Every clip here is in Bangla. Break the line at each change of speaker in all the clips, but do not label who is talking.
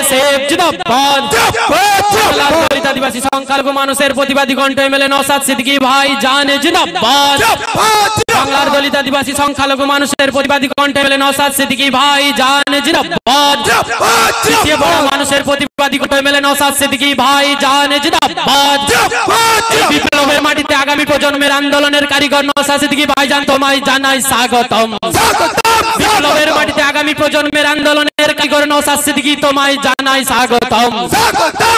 আইএসএফ জিন্দাবাদ বাংলার দলিত আদিবাসী সংখ্যালঘু মানুষের প্রতিবাদী কণ্ঠ এমএলএ নওশাদ সিদ্দিকী ভাই জান জিন্দাবাদ বাংলার দলিত আদিবাসী সংখ্যালঘু মানুষের প্রতিবাদী কণ্ঠ এমএলএ নওশাদ সিদ্দিকী ভাই জান জিন্দাবাদ পিছিয়ে পড়া মানুষের প্রতিবাদী কণ্ঠ এমএলএ নওশাদ সিদ্দিকী ভাই জান জিন্দাবাদ এই বিপ্লবের মাটিতে আগামী প্রজন্মের আন্দোলনের কারিগর নওশাদ সিদ্দিকী ভাইজান তোমায় জানাই স্বাগতম বিপ্লবের মাটিতে আগামী প্রজন্মের আন্দোলনের কারিগর নওশাদ সিদ্দিকী তোমায় জানাই স্বাগতম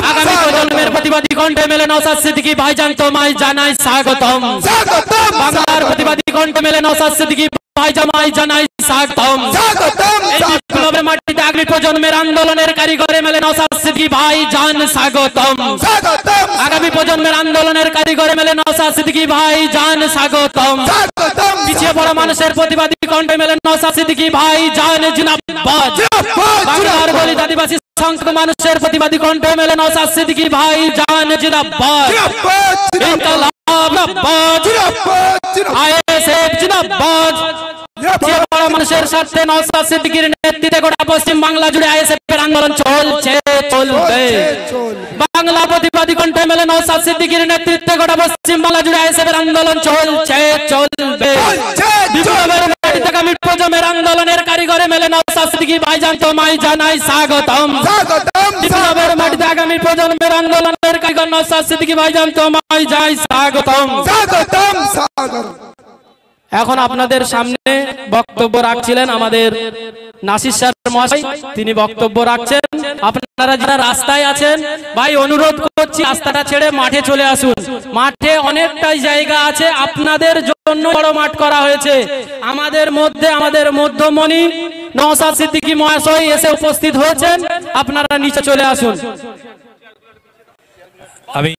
আগামী প্রজন্মের প্রতিবাদী কণ্ঠ এমএলএ নওশাদ সিদ্দিকী ভাইজান তোমায় জানাই স্বাগতম বাংলার প্রতিবাদী কণ্ঠ এমএলএ নওশাদ সিদ্দিকী ভাইজান জানাই স্বাগতম এই বিপ্লবের মাটিতে আগামী প্রজন্মের আন্দোলনের কারিগর এমএলএ নওশাদ সিদ্দিকী ভাইজান স্বাগতম আগামী প্রজন্মের আন্দোলনের কারিগর এমএলএ নওশাদ সিদ্দিকী ভাইজান স্বাগতম পিছিয়ে পড়া মানুষের প্রতিবাদী কণ্ঠ এমএলএ নওশাদ সিদ্দিকী ভাইজান জিন্দাবাদ বাংলার দলিত আদিবাসী সংখ্যালঘু মানুষের প্রতিবাদী কণ্ঠ এমএলএ নওশাদ সিদ্দিকী ভাইজান জিন্দাবাদ ইনকলাব জিন্দাবাদ আইএসএফ জিন্দাবাদ মানুষের স্বার্থে নওশাদ সিদ্দিকীর নেতৃত্বে গোটা পশ্চিম বাংলা জুড়ে আইএসএফ এর আন্দোলন চলছে চলবে বাংলা প্রতিবাদী কণ্ঠ এমএলএ নওশাদ সিদ্দিকীর নেতৃত্বে গোটা পশ্চিম বাংলা জুড়ে আইএসএফ এর আন্দোলন চলছে চলবে বিপ্লবের মাটিতে আগামী প্রজন্মের আন্দোলনের কারিগর এমএলএ নওশাদ সিদ্দিকী ভাইজান তোমায় জানাই স্বাগতম বিপ্লবের মাটিতে আগামী প্রজন্মের আন্দোলনের কারিগর নওশাদ সিদ্দিকী ভাইজান তোমায় জানাই স্বাগতম এখন আপনাদের সামনে বক্তব্য রাখছিলেন আমাদের নাসির স্যার মহাশয়, তিনি বক্তব্য রাখছেন। আপনারা যারা রাস্তায় আছেন ভাই অনুরোধ করছি রাস্তাটা ছেড়ে মাঠে চলে আসুন। মাঠে অনেকটাই জায়গা আছে, আপনাদের জন্য বড় মাঠ করা হয়েছে। আমাদের মধ্যমণি নওশাদ সিদ্দিকী মহাশয় এসে উপস্থিত হয়েছেন, আপনারা নিচে চলে আসুন।
আমি